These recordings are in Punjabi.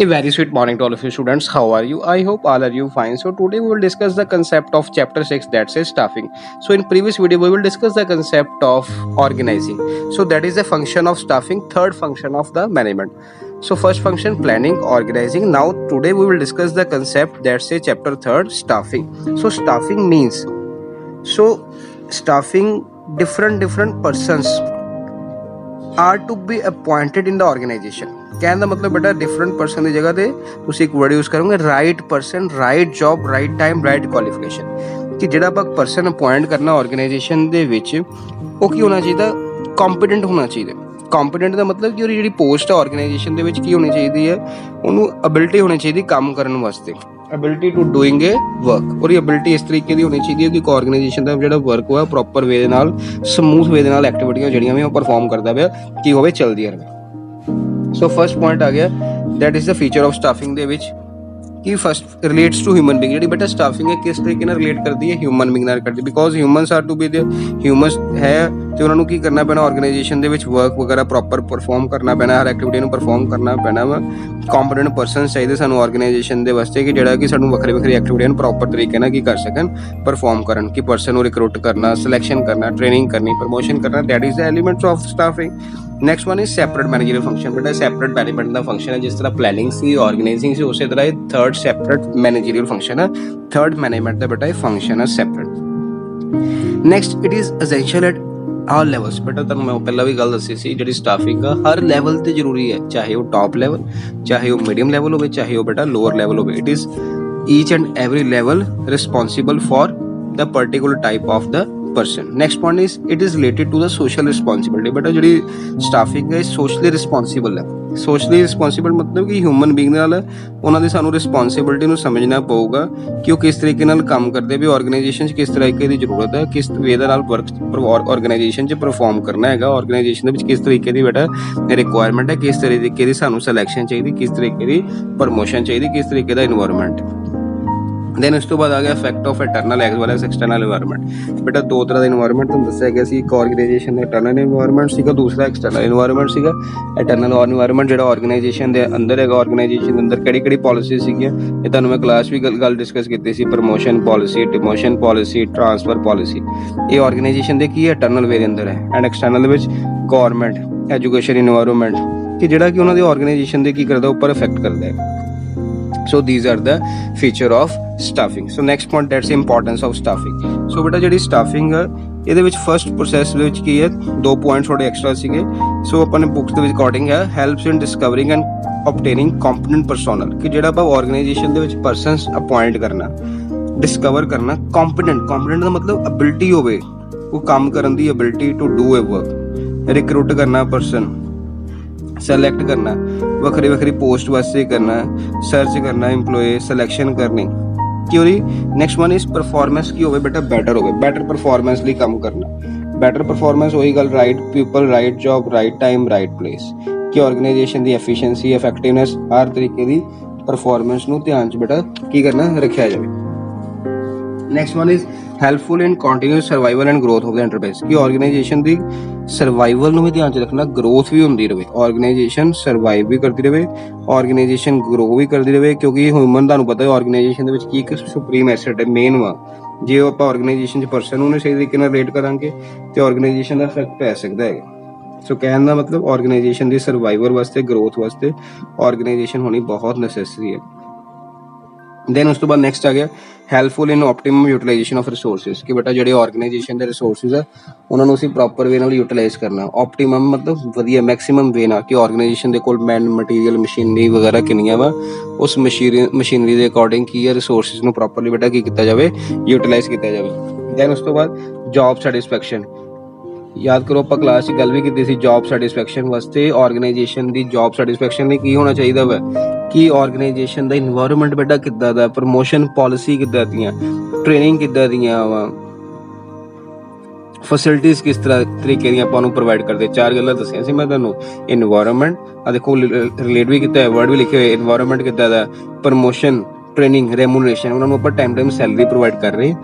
A very sweet morning to all of you students. How are you? I hope all are you fine. So today we will discuss the concept of chapter 6, that says staffing. So in previous video we will discuss the concept of organizing. So that is a function of staffing, third function of the management. So first function planning, organizing. Now today we will discuss the concept that says chapter 3rd, staffing. So staffing means staffing different persons are to be appointed in the organization. कहने का मतलब बेटा डिफरेंट पर्सन की जगह ਤੇ ਤੁਸੀਂ ਇੱਕ ਵਰਡ ਯੂਜ਼ ਕਰੋਗੇ right person, right job, right time, right qualification. ਕਿ ਜਿਹੜਾ ਆਪਾਂ ਪਰਸਨ ਅਪਾਇੰਟ ਕਰਨਾ ਆਰਗੇਨਾਈਜੇਸ਼ਨ ਦੇ ਵਿੱਚ ਉਹ ਕੀ ਹੋਣਾ ਚਾਹੀਦਾ, ਕੰਪੀਟੈਂਟ ਹੋਣਾ ਚਾਹੀਦਾ। ਕੰਪੀਟੈਂਟ ਦਾ ਮਤਲਬ ਕਿ ਉਹਦੀ ਜਿਹੜੀ ਪੋਸਟ ਹੈ ਆਰਗੇਨਾਈਜੇਸ਼ਨ ਦੇ ਵਿੱਚ ਕੀ ਹੋਣੀ ਚਾਹੀਦੀ ਹੈ, ਉਹਨੂੰ ਅਬਿਲਿਟੀ ਹੋਣੀ ਚਾਹੀਦੀ ਕੰਮ ਕਰਨ ਵਾਸਤੇ, ability to doing a work. ਔਰ ਇਹ ਅਬਿਲਿਟੀ ਇਸ ਤਰੀਕੇ ਦੀ ਹੋਣੀ ਚਾਹੀਦੀ ਹੈ ਕਿ ਇੱਕ ਆਰਗੇਨਾਈਜੇਸ਼ਨ ਦਾ ਜਿਹੜਾ ਵਰਕ ਹੋਇਆ ਪ੍ਰੋਪਰ ਵੇ ਦੇ ਨਾਲ, ਸਮੂਥ ਵੇ ਦੇ ਨਾਲ ਐਕਟੀਵਿਟੀਆਂ ਜਿਹੜੀਆਂ ਵੀ ਉਹ ਪਰਫਾਰਮ ਕਰਦਾ ਪਿਆ ਕੀ ਹੋਵੇ, ਚੱਲਦੀਆਂ ਰਹੇ। ਸੋ ਫਸਟ ਪੁਆਇੰਟ ਆ ਗਿਆ that is the feature of staffing ਦੇ ਵਿੱਚ ਕਿ first relates to human being. ਜਿਹੜੀ ਬੇਟਾ ਸਟਾਫਿੰਗ ਹੈ ਕਿਸ ਤਰੀਕੇ ਨਾਲ ਰਿਲੇਟ ਕਰਦੀ ਹੈ, ਹਿਊਮਨ ਬੀਇੰਗ ਨਾਲ ਕਰਦੀ, because humans are to be the humans ਹੈ ਤੇ ਉਹਨਾਂ ਨੂੰ ਕੀ ਕਰਨਾ ਪੈਣਾ, ਆਰਗੇਨਾਈਜੇਸ਼ਨ ਦੇ ਵਿੱਚ ਵਰਕ ਵਗੈਰਾ ਪ੍ਰੋਪਰ ਪਰਫਾਰਮ ਕਰਨਾ ਪੈਣਾ, ਹਰ ਐਕਟੀਵਿਟੀ ਨੂੰ ਪਰਫਾਰਮ ਕਰਨਾ ਪੈਣਾ ਵਾ। ਕੰਪੀਟੈਂਟ ਪਰਸਨਸ ਚਾਹੀਦੇ ਸਾਨੂੰ ਆਰਗੇਨਾਈਜੇਸ਼ਨ ਦੇ ਵਾਸਤੇ ਕਿ ਜਿਹੜਾ ਕਿ ਸਾਨੂੰ ਵੱਖਰੀ ਐਕਟੀਵਿਟੀਆਂ ਨੂੰ ਪ੍ਰੋਪਰ ਤਰੀਕੇ ਨਾਲ ਕੀ ਕਰ ਸਕਣ, ਪਰਫਾਰਮ ਕਰਨ। ਕਿ ਪਰਸਨ ਨੂੰ ਰਿਕਰੂਟ ਕਰਨਾ, ਸਿਲੈਕਸ਼ਨ ਕਰਨਾ, ਟ੍ਰੇਨਿੰਗ ਕਰਨੀ, ਪ੍ਰਮੋਸ਼ਨ ਕਰਨਾ, that is the elements of staffing. Next one is separate managerial function. ਬੇਟਾ ਸੈਪਰੇਟ ਮੈਨੇਜਮੈਂਟ ਦਾ ਫੰਕਸ਼ਨ ਹੈ, ਜਿਸ ਤਰ੍ਹਾਂ ਪਲੈਨਿੰਗ ਸੀ, ਆਰਗੇਨਾਈਜ਼ਿੰਗ ਸੀ, ਉਸੇ ਤਰ੍ਹਾਂ ਇਹ ਥਰਡ ਸੈਪਰੇਟ ਮੈਨੇਜਰੀਅਲ ਫੰਕਸ਼ਨ ਹੈ। ਥਰਡ ਮੈਨੇਜਮੈਂਟ ਦਾ ਬੇਟਾ ਇਹ ਫੰਕਸ਼ਨ ਹੈ separate. Next it is essential at all levels. ਬੇਟਾ ਤੁਹਾਨੂੰ ਮੈਂ ਪਹਿਲਾਂ ਵੀ ਗੱਲ ਦੱਸੀ ਸੀ, ਜਿਹੜੀ ਸਟਾਫਿੰਗ ਆ ਹਰ ਲੈਵਲ ਤੇ ਜ਼ਰੂਰੀ ਹੈ, ਚਾਹੇ ਉਹ ਟਾਪ ਲੈਵਲ, ਚਾਹੇ ਉਹ ਮੀਡੀਅਮ ਲੈਵਲ ਹੋਵੇ, ਚਾਹੇ ਉਹ ਬੇਟਾ ਲੋਅਰ ਲੈਵਲ ਹੋਵੇ। It is each and every level responsible for the particular type of the person. Next point is it is related to the social responsibility। ਬੇਟਾ ਜਿਹੜੀ ਸਟਾਫਿੰਗ ਹੈ ਸੋਸ਼ਲੀ ਰਿਸਪੋਂਸਿਬਲ ਹੈ। ਸੋਸ਼ਲੀ ਰਿਸਪੋਂਸਿਬਲ ਮਤਲਬ ਕਿ ਹਿਊਮਨ ਬੀਇੰਗ ਨਾਲ ਉਹਨਾਂ ਦੀ ਸਾਨੂੰ ਰਿਸਪੋਂਸਿਬਿਲਿਟੀ ਨੂੰ ਸਮਝਣਾ ਪਊਗਾ ਕਿ ਉਹ ਕਿਸ ਤਰੀਕੇ ਨਾਲ ਕੰਮ ਕਰਦੇ ਵੀ, ਆਰਗੇਨਾਈਜੇਸ਼ਨ 'ਚ ਕਿਸ ਤਰੀਕੇ ਦੀ ਜ਼ਰੂਰਤ ਹੈ, ਕਿਸ ਵੇ ਦੇ ਨਾਲ ਵਰਕ ਆਰਗੇਨਾਈਜੇਸ਼ਨ 'ਚ ਪਰਫਾਰਮ ਕਰਨਾ ਹੈਗਾ, ਆਰਗੇਨਾਈਜੇਸ਼ਨ ਦੇ ਵਿੱਚ ਕਿਸ ਤਰੀਕੇ ਦੀ ਬੇਟਾ ਰਿਕੁਆਇਰਮੈਂਟ ਹੈ, ਕਿਸ ਤਰੀਕੇ ਦੀ ਸਾਨੂੰ ਸਿਲੈਕਸ਼ਨ ਚਾਹੀਦੀ, ਕਿਸ ਤਰੀਕੇ ਦੀ ਪ੍ਰਮੋਸ਼ਨ ਚਾਹੀਦੀ, ਕਿਸ ਤਰੀਕੇ ਦਾ ਇਨਵਾਇਰਨਮੈਂਟ। ਦੈਨ ਉਸ ਤੋਂ ਬਾਅਦ ਆ ਗਿਆ effect of internal as well as external environment. ਬੇਟਾ ਦੋ ਤਰ੍ਹਾਂ ਦਾ ਇਨਵਾਇਰਨਮੈਂਟ ਤੁਹਾਨੂੰ ਦੱਸਿਆ ਗਿਆ ਸੀ, ਇੱਕ ਆਰਗੇਨਾਈਜੇਸ਼ਨ ਦਾ ਇੰਟਰਨਲ ਇਨਵਾਇਰਨਮੈਂਟ ਸੀਗਾ, ਦੂਸਰਾ ਐਕਸਟਰਨਲ ਇਨਵਾਇਰਨਮੈਂਟ ਸੀਗਾ। ਇੰਟਰਨਲ ਇਨਵਾਇਰਨਮੈਂਟ ਜਿਹੜਾ ਆਰਗੇਨਾਈਜੇਸ਼ਨ ਦੇ ਅੰਦਰ ਹੈਗਾ, ਆਰਗੇਨਾਈਜੇਸ਼ਨ ਦੇ ਅੰਦਰ ਕਿਹੜੀ ਪੋਲਿਸੀ ਸੀਗੀਆਂ ਇਹ ਤੁਹਾਨੂੰ ਮੈਂ ਕਲਾਸ ਵੀ ਗੱਲ ਡਿਸਕਸ ਕੀਤੀ ਸੀ। Promotion policy, demotion policy, transfer policy, ਇਹ ਆਰਗੇਨਾਈਜੇਸ਼ਨ ਦੇ ਕੀ ਹੈ, ਇੰਟਰਨਲ ਵੇ ਦੇ ਅੰਦਰ ਹੈ। ਐਂਡ ਐਕਸਟਰਨਲ ਦੇ ਵਿੱਚ ਗਵਰਨਮੈਂਟ, ਐਜੂਕੇਸ਼ਨ, ਇਨਵਾਇਰਨਮੈਂਟ ਕਿ ਜਿਹੜਾ ਕਿ ਉਹਨਾਂ ਦੀ ਆਰਗੇਨਾਈਜੇਸ਼ਨ ਦੇ ਕੀ ਕਰਦਾ, ਉੱਪਰ ਇਫੈਕਟ ਕਰਦਾ ਹੈ। So these are the feature of staffing. So next point, that's the importance of staffing. So ਬੇਟਾ ਜਿਹੜੀ staffing ਹੈ ਇਹਦੇ ਵਿੱਚ ਫਸਟ ਪ੍ਰੋਸੈਸ ਦੇ ਵਿੱਚ ਕੀ ਹੈ, ਦੋ ਪੁਆਇੰਟ ਥੋੜੇ ਐਕਸਟਰਾ ਸੀਗੇ। ਸੋ ਆਪਾਂ ਨੇ ਬੁੱਕਸ ਦੇ ਵਿੱਚ ਅਕੋਰਡਿੰਗ ਹੈ helps in discovering and obtaining competent personnel ਕਿ ਜਿਹੜਾ ਆਪਾਂ ਆਰਗੇਨਾਈਜੇਸ਼ਨ ਦੇ ਵਿੱਚ ਪਰਸਨਸ ਅਪਾਇੰਟ ਕਰਨਾ, ਡਿਸਕਵਰ ਕਰਨਾ। ਕੰਪੀਟੈਂਟ ਦਾ ਮਤਲਬ ਅਬਿਲਿਟੀ ਹੋਵੇ, ਉਹ ਕੰਮ ਕਰਨ ਦੀ ability to do a work. Recruit ਕਰਨਾ ਪਰਸਨ, ਸੈਲੈਕਟ ਕਰਨਾ, ਵੱਖਰੀ ਪੋਸਟ ਵਾਸਤੇ ਕਰਨਾ, ਸਰਚ ਕਰਨਾ, EMPLOYE ਸਿਲੈਕਸ਼ਨ ਕਰਨੀ ਕਿ ਉਹਦੀ। ਨੈਕਸਟ ਵਨ ਇਜ਼ ਪਰਫਾਰਮੈਂਸ ਕੀ ਹੋਵੇ ਬੇਟਾ, ਬੈਟਰ ਹੋਵੇ, ਬੈਟਰ ਪਰਫਾਰਮੈਂਸ ਲਈ ਕੰਮ ਕਰਨਾ। ਬੈਟਰ ਪਰਫਾਰਮੈਂਸ ਉਹੀ ਗੱਲ, right people, right job, right time, right place ਕਿ ਆਰਗੇਨਾਈਜੇਸ਼ਨ ਦੀ ਐਫੀਸ਼ੀਐਂਸੀ, ਇਫੈਕਟਿਵਨੈਸ, ਹਰ ਤਰੀਕੇ ਦੀ ਪਰਫਾਰਮੈਂਸ ਨੂੰ ਧਿਆਨ 'ਚ ਬੇਟਾ ਕੀ ਕਰਨਾ, ਰੱਖਿਆ ਜਾਵੇ। Next one is helpful in continuous survival and growth of the enterprise ਕਿ ਆਰਗੇਨਾਈਜੇਸ਼ਨ ਦੀ ਸਰਵਾਈਵਲ ਨੂੰ ਵੀ ਧਿਆਨ 'ਚ ਰੱਖਣਾ, ਗਰੋਥ ਵੀ ਹੁੰਦੀ ਰਹੇ, ਆਰਗੇਨਾਈਜੇਸ਼ਨ ਸਰਵਾਈਵ ਵੀ ਕਰਦੀ ਰਹੇ, ਆਰਗੇਨਾਈਜੇਸ਼ਨ ਗਰੋ ਵੀ ਕਰਦੀ ਰਹੇ। ਕਿਉਂਕਿ ਹਿਊਮਨ ਤੁਹਾਨੂੰ ਪਤਾ ਹੈ ਆਰਗੇਨਾਈਜੇਸ਼ਨ ਦੇ ਵਿੱਚ ਕੀ ਇੱਕ ਸੁਪਰੀਮ ਐਸੈਟ ਹੈ, ਮੇਨ ਵਾ। ਜੇ ਆਪਾਂ ਆਰਗੇਨਾਈਜੇਸ਼ਨ 'ਚ ਪਰਸਨ ਨੂੰ ਸਹੀ ਤਰੀਕੇ ਨਾਲ ਰਿਲੇਟ ਕਰਾਂਗੇ ਤੇ ਆਰਗੇਨਾਈਜੇਸ਼ਨ ਦਾ ਇਫੈਕਟ ਪੈ ਸਕਦਾ ਹੈ। ਸੋ ਕਹਿਣ ਦਾ ਮਤਲਬ ਆਰਗੇਨਾਈਜੇਸ਼ਨ ਦੀ ਸਰਵਾਈਵਲ ਵਾਸਤੇ, ਗਰੋਥ ਵਾਸਤੇ ਆਰਗੇਨਾਈਜੇਸ਼ਨ ਹੋਣੀ ਬਹੁਤ ਨੈਸੈਸਰੀ ਹੈ। ਦੈਨ ਉਸ ਤੋਂ ਬਾਅਦ ਨੈਕਸਟ ਆ ਗਿਆ helpful in optimum utilisation of resources ਕਿ ਬੇਟਾ ਜਿਹੜੇ ਆਰਗੇਨਾਈਜੇਸ਼ਨ ਦੇ ਰਿਸੋਰਸਿਸ ਆ ਉਹਨਾਂ ਨੂੰ ਅਸੀਂ ਪ੍ਰੋਪਰ ਵੇ ਨਾਲ ਯੂਟੀਲਾਈਜ਼ ਕਰਨਾ। ਆਪਟੀਮਮ ਮਤਲਬ ਵਧੀਆ, ਮੈਕਸਿਮਮ ਵੇ ਨਾਲ ਕਿ ਆਰਗੇਨਾਈਜੇਸ਼ਨ ਦੇ ਕੋਲ ਮੈਨ ਮਟੀਰੀਅਲ, ਮਸ਼ੀਨਰੀ ਵਗੈਰਾ ਕਿੰਨੀਆਂ ਵਾ, ਉਸ ਮਸ਼ੀਨਰੀ ਦੇ ਅਕੋਰਡਿੰਗ ਕੀ ਹੈ ਰਿਸੋਰਸਿਸ ਨੂੰ ਪ੍ਰੋਪਰਲੀ ਬੇਟਾ ਕੀ ਕੀਤਾ ਜਾਵੇ, ਯੂਟੀਲਾਈਜ਼ ਕੀਤਾ ਜਾਵੇ। ਦੈਨ ਉਸ ਤੋਂ ਬਾਅਦ ਜੌਬ ਸੈਟਿਸਫੈਕਸ਼ਨ। ਯਾਦ ਕਰੋ ਆਪਾਂ ਕਲਾਸ 'ਚ ਗੱਲ ਵੀ ਕੀਤੀ ਸੀ, ਜੌਬ ਸੈਟਿਸਫੈਕਸ਼ਨ ਵਾਸਤੇ ਆਰਗੇਨਾਈਜੇਸ਼ਨ ਦੀ ਜੌਬ ਸੈਟਿਸਫੈਕਸ਼ਨ ਲਈ ਕੀ ਹੋਣਾ ਚਾਹੀਦਾ ਵਾ ਕਿ ਆਰਗੇਨਾਈਜੇਸ਼ਨ ਦਾ ਇਨਵਾਇਰਨਮੈਂਟ ਬੇਟਾ ਕਿੱਦਾਂ ਦਾ, ਪ੍ਰਮੋਸ਼ਨ ਪੋਲਿਸੀ ਕਿੱਦਾਂ ਦੀਆਂ, ਟ੍ਰੇਨਿੰਗ ਕਿੱਦਾਂ ਦੀਆਂ ਵਾ, ਫੈਸਿਲਿਟੀਜ਼ ਕਿਸ ਤਰੀਕੇ ਦੀਆਂ ਆਪਾਂ ਨੂੰ ਪ੍ਰੋਵਾਈਡ ਕਰਦੇ। ਚਾਰ ਗੱਲਾਂ ਦੱਸੀਆਂ ਸੀ ਮੈਂ ਤੁਹਾਨੂੰ। ਇਨਵਾਇਰਨਮੈਂਟ ਆ ਦੇਖੋ ਰਿਲੇਟ ਵੀ ਕੀਤਾ ਹੈ, ਵਰਡ ਵੀ ਲਿਖੇ ਹੋਏ, ਇਨਵਾਇਰਨਮੈਂਟ ਕਿੱਦਾਂ ਦਾ, ਪ੍ਰਮੋਸ਼ਨ, ਟ੍ਰੇਨਿੰਗ, ਰੈਮੂਨਰੇਸ਼ਨ, ਉਹਨਾਂ ਨੂੰ ਆਪਾਂ ਟਾਈਮ ਸੈਲਰੀ ਪ੍ਰੋਵਾਈਡ ਕਰ ਰਹੇ।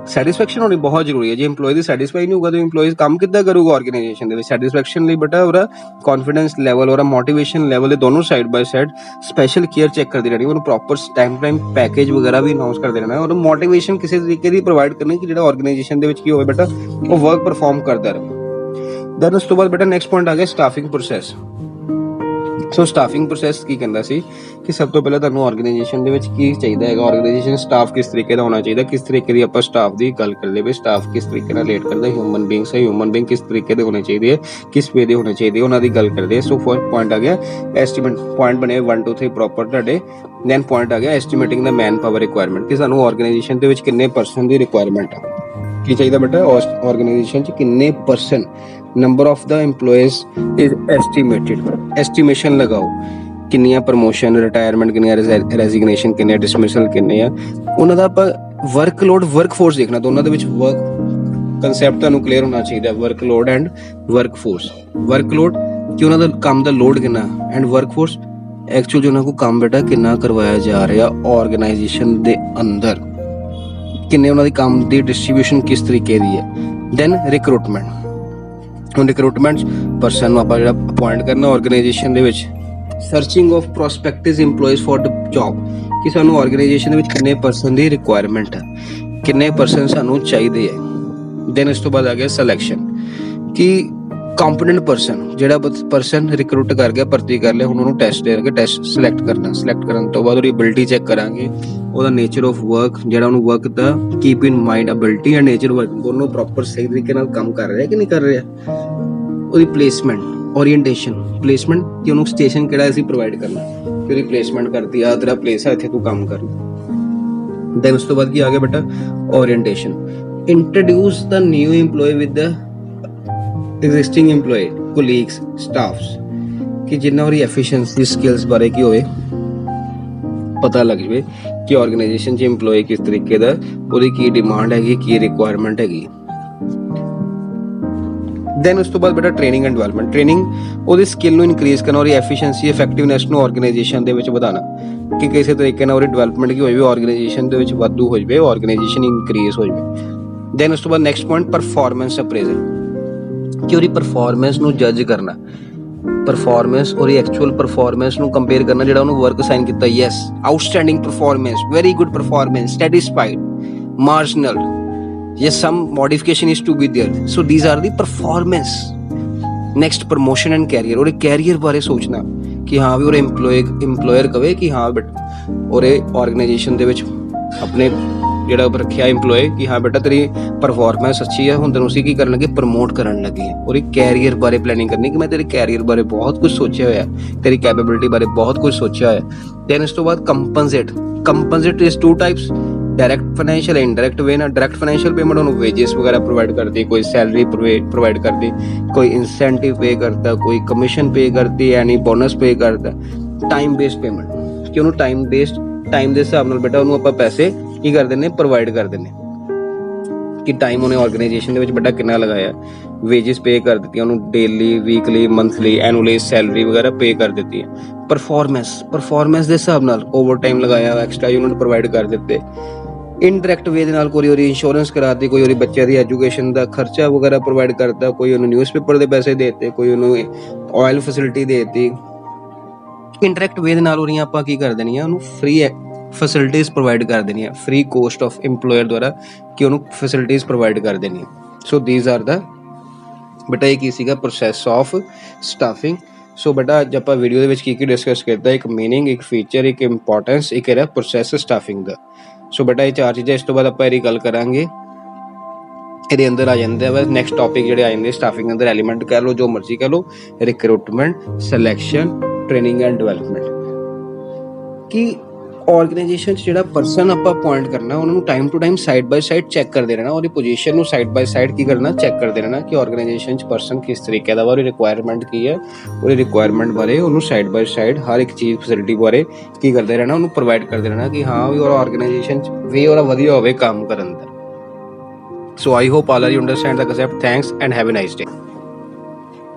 ਸੈਟੀਸਫੈਕਸ਼ਨ ਹੋਣੀ ਬਹੁਤ ਜ਼ਰੂਰੀ ਹੈ। ਜੇ EMPLOYE ਦੀ ਸੈਟੀਸਫਾਈ ਨਹੀਂ ਹੋਊਗਾ ਤਾਂ EMPLOYE ਕੰਮ ਕਿੱਦਾਂ ਕਰੂਗਾ ਆਰਗੇਨਾਈਜੇਸ਼ਨ ਦੇ ਵਿੱਚ। ਸੈਟੀਸਫੈਕਸ਼ਨ ਲਈ ਬੇਟਾ ਉਹਦਾ ਕੌਨਫੀਡੈਂਸ ਲੈਵਲ ਔਰ ਮੋਟੀਵੇਸ਼ਨ ਲੈਵਲ ਇਹ ਦੋਨੋਂ side by side special care check ਕਰਦੀ ਰਹਿਣੀ, ਉਹਨੂੰ ਪ੍ਰੋਪਰ ਟਾਈਮ ਪੈਕੇਜ ਵਗੈਰਾ ਵੀ ਅਨਾਉਂਸ ਕਰਦੇ ਰਹਿਣਾ ਔਰ ਮੋਟੀਵੇਸ਼ਨ ਕਿਸੇ ਤਰੀਕੇ ਦੀ ਪ੍ਰੋਵਾਈਡ ਕਰਨੀ ਕਿ ਜਿਹੜਾ ਆਰਗੇਨਾਈਜੇਸ਼ਨ ਦੇ ਵਿੱਚ ਕੀ ਹੋਵੇ ਬੇਟਾ ਉਹ ਵਰਕ ਪਰਫਾਰਮ ਕਰਦਾ ਰਹੇ। ਦੈਨ ਉਸ ਤੋਂ ਬਾਅਦ ਬੇਟਾ ਨੈਕਸਟ ਪੁਆਇੰਟ ਆ ਗਿਆ ਸਟਾਫਿੰਗ ਪ੍ਰੋਸੈਸ। ਸੋ ਸਟਾਫਿੰਗ ਪ੍ਰੋਸੈਸ ਕੀ ਕਹਿੰਦਾ ਸੀ ਕਿ ਸਭ ਤੋਂ ਪਹਿਲਾਂ ਤੁਹਾਨੂੰ ਆਰਗੇਨਾਈਜੇਸ਼ਨ ਦੇ ਵਿੱਚ ਕੀ ਚਾਹੀਦਾ ਹੈਗਾ, ਆਰਗੇਨਾਈਜੇਸ਼ਨ ਸਟਾਫ ਕਿਸ ਤਰੀਕੇ ਦਾ ਹੋਣਾ ਚਾਹੀਦਾ, ਕਿਸ ਤਰੀਕੇ ਦੀ ਆਪਾਂ ਸਟਾਫ ਦੀ ਗੱਲ ਕਰ ਲਈਏ, ਸਟਾਫ ਕਿਸ ਤਰੀਕੇ ਨਾਲ ਰਿਲੇਟ ਕਰਦਾ, ਹਿਊਮਨ ਬੀਇੰਗਸ ਹੈ, ਹਿਊਮਨ ਬੀਇੰਗ ਕਿਸ ਤਰੀਕੇ ਦੇ ਹੋਣੇ ਚਾਹੀਦੇ ਹੈ, ਕਿਸ ਵੇ ਦੇ ਹੋਣੇ ਚਾਹੀਦੇ ਉਹਨਾਂ ਦੀ ਗੱਲ ਕਰਦੇ। ਸੋ ਫਰਸਟ ਪੁਆਇੰਟ ਆ ਗਿਆ ਐਸਟੀਮੇਟ, ਪੁਆਇੰਟ ਬਣੇ 1 2 3 ਪ੍ਰੋਪਰ ਤੁਹਾਡੇ। ਦੈਨ ਪੁਆਇੰਟ ਆ ਗਿਆ ਐਸਟੀਮੇਟਿੰਗ ਦਾ ਮੈਨ ਪਾਵਰ ਰਿਕੁਆਇਰਮੈਂਟ, ਕਿ ਸਾਨੂੰ ਆਰਗੇਨਾਈਜੇਸ਼ਨ ਦੇ ਵਿੱਚ ਕਿੰਨੇ ਪਰਸਨ ਦੀ ਰਿਕੁਆਇਰਮੈਂਟ ਆ, ਕੀ ਚਾਹੀਦਾ ਬੇਟਾ ਆਰਗੇਨਾਈਜੇਸ਼ਨ 'ਚ ਕਿੰਨੇ person, number of the EMPLOYEES is estimated, estimation ਲਗਾਓ ਕਿੰਨੀਆਂ ਪ੍ਰਮੋਸ਼ਨ, ਰਿਟਾਇਰਮੈਂਟ ਕਿੰਨੀਆਂ, ਰੈਜ਼ਿਗਨੇਸ਼ਨ ਕਿੰਨੇ, ਡਿਸਮਿਸਲ ਕਿੰਨੇ ਆ, ਉਹਨਾਂ ਦਾ ਆਪਾਂ ਵਰਕਲੋਡ ਵਰਕਫੋਰਸ ਦੇਖਣਾ, ਦੋਨਾਂ ਦੇ ਵਿੱਚ ਵਰਕ ਕਨਸੈਪਟ ਤੁਹਾਨੂੰ ਕਲੀਅਰ ਹੋਣਾ ਚਾਹੀਦਾ, ਵਰਕਲੋਡ ਐਂਡ ਵਰਕਫੋਰਸ। ਵਰਕਲੋਡ ਕਿ ਉਹਨਾਂ ਦਾ ਕੰਮ ਦਾ ਲੋਡ ਕਿੰਨਾ ਐਂਡ ਵਰਕਫੋਰਸ ਐਕਚੁਅਲ ਉਹਨਾਂ ਕੋਲ ਕੰਮ ਬੇਟਾ ਕਿੰਨਾ ਕਰਵਾਇਆ ਜਾ ਰਿਹਾ ਆਰਗੇਨਾਈਜੇਸ਼ਨ ਦੇ ਅੰਦਰ, ਕਿੰਨੇ ਉਹਨਾਂ ਦੀ ਕੰਮ ਦੀ ਡਿਸਟ੍ਰੀਬਿਊਸ਼ਨ ਕਿਸ ਤਰੀਕੇ ਦੀ ਹੈ। ਦੈਨ ਰਿਕਰੂਟਮੈਂਟ, ਹੁਣ ਰਿਕਰੂਟਮੈਂਟ ਪਰਸਨ ਨੂੰ ਆਪਾਂ ਜਿਹੜਾ ਅਪੁਆਇੰਟ ਕਰਨਾ ਆਰਗੇਨਾਈਜੇਸ਼ਨ ਦੇ ਵਿੱਚ, searching of prospective EMPLOYEES for the job, ਕਿ ਸਾਨੂੰ ਆਰਗੇਨਾਈਜੇਸ਼ਨ ਦੇ ਵਿੱਚ ਕਿੰਨੇ ਪਰਸਨ ਦੀ ਰਿਕੁਆਇਰਮੈਂਟ ਹੈ, ਕਿੰਨੇ ਪਰਸਨ ਸਾਨੂੰ ਚਾਹੀਦੇ ਹੈ। ਦੈਨ ਇਸ ਤੋਂ ਬਾਅਦ ਆ ਗਿਆ ਸਿਲੈਕਸ਼ਨ, ਕਿ ਕੰਪੀਟੈਂਟ ਪਰਸਨ ਜਿਹੜਾ ਪਰਸਨ ਰਿਕਰੂਟ ਕਰ ਗਿਆ, ਭਰਤੀ ਕਰ ਲਿਆ, ਹੁਣ ਉਹਨੂੰ ਟੈਸਟ ਦੇ ਕੇ ਟੈਸਟ ਸਿਲੈਕਟ ਕਰਨਾ, ਸਿਲੈਕਟ ਕਰਨ ਤੋਂ ਬਾਅਦ ਉਹਦੀ ਐਬਿਲਿਟੀ ਚੈੱਕ ਕਰਾਂਗੇ, ਉਹਦਾ ਨੇਚਰ ਆਫ ਵਰਕ ਜਿਹੜਾ ਉਹਨੂੰ work the keep in mind, ability and nature work ਦੋਨੋਂ ਪ੍ਰੋਪਰ ਸਹੀ ਤਰੀਕੇ ਨਾਲ ਕੰਮ ਕਰ ਰਿਹਾ ਕਿ ਨਹੀਂ ਕਰ ਰਿਹਾ। ਉਹਦੀ ਪਲੇਸਮੈਂਟ, ਓਰੀਐਂਟੇਸ਼ਨ, ਪਲੇਸਮੈਂਟ ਕਿ ਉਹਨੂੰ ਸਟੇਸ਼ਨ ਕਿਹੜਾ ਅਸੀਂ ਪ੍ਰੋਵਾਈਡ ਕਰਨਾ, ਕਿ ਉਹਦੀ ਪਲੇਸਮੈਂਟ ਕਰਤੀ ਆ ਤੇਰਾ ਪਲੇਸ ਹੈ ਇੱਥੇ ਤੂੰ ਕੰਮ ਕਰ। ਦੈਨ ਉਸ ਤੋਂ ਬਾਅਦ ਕੀ ਆ ਗਿਆ ਬੇਟਾ orientation, introduce the new EMPLOYE with the existing EMPLOYE, colleagues, staffs, ਕਿ ਜਿੰਨਾ ਉਹਦੀ ਐਫੀਸ਼ੀਐਂਸੀ ਸਕਿੱਲਸ ਬਾਰੇ ਕੀ ਹੋਵੇ ਪਤਾ ਲੱਗ ਜਵੇ ਕਿ ਆਰਗੇਨਾਈਜੇਸ਼ਨ 'ਚ EMPLOYE ਕਿਸ ਤਰੀਕੇ ਦਾ, ਉਹਦੀ ਕੀ ਡਿਮਾਂਡ ਹੈਗੀ, ਕੀ ਰਿਕੁਆਇਰਮੈਂਟ ਹੈਗੀ। ਦੈਨ ਉਸ ਤੋਂ ਬਾਅਦ ਬੇਟਾ ਟ੍ਰੇਨਿੰਗ ਐਂਡ ਡਿਵੈਲਪਮੈਂਟ, ਟ੍ਰੇਨਿੰਗ ਉਹਦੀ ਸਕਿੱਲ ਨੂੰ ਇਨਕਰੀਜ਼ ਕਰਨਾ, ਉਹਦੀ ਐਫੀਸ਼ੀਐਂਸੀ ਇਫੈਕਟਿਵਨੈਸ ਨੂੰ ਆਰਗੇਨਾਈਜੇਸ਼ਨ ਦੇ ਵਿੱਚ ਵਧਾਉਣਾ, ਕਿ ਕਿਸੇ ਤਰੀਕੇ ਨਾਲ ਉਹਦੀ ਡਿਵੈਲਪਮੈਂਟ ਕੀ ਹੋ ਜਾਵੇ, ਆਰਗੇਨਾਈਜੇਸ਼ਨ ਦੇ ਵਿੱਚ ਵਾਧੂ ਹੋ ਜਾਵੇ, ਆਰਗੇਨਾਈਜੇਸ਼ਨ ਇਨਕਰੀਜ਼ ਹੋ ਜਾਵੇ। ਦੈਨ ਉਸ ਤੋਂ ਬਾਅਦ ਨੈਕਸਟ ਪੁਆਇੰਟ ਪਰਫਾਰਮੈਂਸ ਅਪਰੇਜ਼ਲ, ਕਿ ਉਹਦੀ ਪਰਫਾਰਮੈਂਸ ਨੂੰ ਜੱਜ ਕਰਨਾ, ਪਰਫਾਰਮੈਂਸ ਉਹਦੀ ਐਕਚੁਅਲ ਪਰਫਾਰਮੈਂਸ ਨੂੰ ਕੰਪੇਅਰ ਕਰਨਾ ਜਿਹੜਾ ਉਹਨੂੰ ਵਰਕ ਅਸਾਈਨ ਕੀਤਾ, yes outstanding performance, very good performance, satisfied, marginal, yes some modification is to be there, so these are the performance। next promotion and career, ਉਹਦੇ ਕੈਰੀਅਰ ਬਾਰੇ ਸੋਚਣਾ ਕਿ ਹਾਂ ਵੀ ਉਹਦੇ EMPLOYER ਕਵੇ ਕਿ ਹਾਂ ਬੇਟਾ ਉਹਦੇ ਆਰਗੇਨਾਈਜੇਸ਼ਨ ਦੇ ਵਿੱਚ ਆਪਣੇ ਜਿਹੜਾ ਰੱਖਿਆ EMPLOYE ਕਿ ਹਾਂ ਬੇਟਾ ਤੇਰੀ ਪਰਫਾਰਮੈਂਸ ਅੱਛੀ ਹੈ, ਹੁਣ ਤੈਨੂੰ ਅਸੀਂ ਕੀ ਕਰਨ ਲੱਗੇ, ਪ੍ਰਮੋਟ ਕਰਨ ਲੱਗੇ। ਉਹਦੀ ਕੈਰੀਅਰ ਬਾਰੇ ਪਲੈਨਿੰਗ ਕਰਨੀ ਕਿ ਮੈਂ ਤੇਰੇ ਕੈਰੀਅਰ ਬਾਰੇ ਬਹੁਤ ਕੁਝ ਸੋਚਿਆ ਹੋਇਆ, ਤੇਰੀ ਕੈਪੇਬਿਲਿਟੀ ਬਾਰੇ ਬਹੁਤ ਕੁਝ ਸੋਚਿਆ ਹੋਇਆ। ਦੈਨ ਇਸ ਤੋਂ ਬਾਅਦ compensate is 2 types, direct financial indirect way ना। डायरेक्ट फाइनेंशियल पेमेंट उन्होंने वेजेस वगैरह प्रोवाइड करती, कोई सैलरी प्रोवाइड करती, कोई इंसेंटिव पे करता, कोई कमीशन पे करती, यानी बोनस पे करता। टाइम बेस्ड पेमेंट कि उन्होंने टाइम बेस्ड टाइम के हिसाब नाल बेटा उन्होंने आपां पैसे की कर देने, प्रोवाइड कर देने कि टाइम उन्हें ऑर्गेनाइजेशन दे विच बेटा कितना लगाया, वेजेस पे कर दी उन्होंने, daily weekly monthly annually salary वगैरह पे कर दी है। परफॉर्मेंस के हिसाब नाल ओवर टाइम लगाया, एक्सट्रा यूनिट प्रोवाइड कर दिते। इनडायरेक्ट वे दे नाल कोई ओरी इंश्योरेंस कराती, कोई ओरी बच्चे दी एजुकेशन का खर्चा वगैरह प्रोवाइड करता, कोई उन्हें न्यूज़पेपर के पैसे देते, कोई उन्हें ऑयल फैसिलिटी देती। इनडायरेक्ट वे दे नाल ओरियां आपां की कर देनी है, उन्हें फ्री फैसिलिटीज़ प्रोवाइड कर देनी है, फ्री कॉस्ट ऑफ एम्पलॉयर द्वारा कि उन्हें फैसिलिटीज़ प्रोवाइड कर देनी है। सो दीज आर द बेटा ये की सीगा प्रोसैस ऑफ स्टाफिंग। सो बेटा अज आपां वीडियो दे विच की डिस्कस करता, एक मीनिंग, एक फीचर, एक इंपॉर्टेंस, एक है प्रोसैस स्टाफिंग का। सो बेटा ये 4 चीज़ां, इस तो बाद आपां इहदी गल करांगे। ਇਹਦੇ ਅੰਦਰ ਆ ਜਾਂਦੇ ਆ ਨੈਕਸਟ ਟੌਪਿਕ ਜਿਹੜੇ ਆ ਜਾਂਦੇ ਸਟਾਫਿੰਗ ਅੰਦਰ ਐਲੀਮੈਂਟ ਕਹਿ ਲਓ, ਜੋ ਮਰਜ਼ੀ ਕਹਿ ਲਓ, recruitment, selection, training and development. ਕਿ ਆਰਗੇਨਾਈਜੇਸ਼ਨ 'ਚ ਜਿਹੜਾ ਪਰਸਨ ਆਪਾਂ ਅਪੁਆਇੰਟ ਕਰਨਾ, ਉਹਨਾਂ ਨੂੰ time to time side by side check ਕਰਦੇ ਰਹਿਣਾ, ਉਹਦੀ ਪੋਜੀਸ਼ਨ ਨੂੰ ਸਾਈਡ ਬਾਈ ਸਾਈਡ ਕੀ ਕਰਨਾ, ਚੈੱਕ ਕਰਦੇ ਰਹਿਣਾ ਕਿ ਆਰਗੇਨਾਈਜੇਸ਼ਨ 'ਚ ਪਰਸਨ ਕਿਸ ਤਰੀਕੇ ਦਾ ਵਾ, ਉਹਦੀ ਰਿਕੁਆਇਰਮੈਂਟ ਕੀ ਹੈ, ਉਹਦੀ ਰਿਕੁਆਇਰਮੈਂਟ ਬਾਰੇ ਉਹਨੂੰ ਸਾਈਡ ਬਾਈ ਸਾਈਡ ਹਰ ਇੱਕ ਚੀਜ਼ ਫੈਸਿਲਿਟੀ ਬਾਰੇ ਕੀ ਕਰਦੇ ਰਹਿਣਾ, ਉਹਨੂੰ ਪ੍ਰੋਵਾਈਡ ਕਰਦੇ ਰਹਿਣਾ ਕਿ ਹਾਂ ਵੀ ਉਹ ਆਰਗੇਨਾਈਜੇਸ਼ਨ 'ਚ ਵੀ ਉਹਦਾ ਵਧੀਆ ਹੋਵੇ ਕੰਮ ਕਰਨ ਦਾ। So I hope all of you understand the concept. Thanks and have a nice day.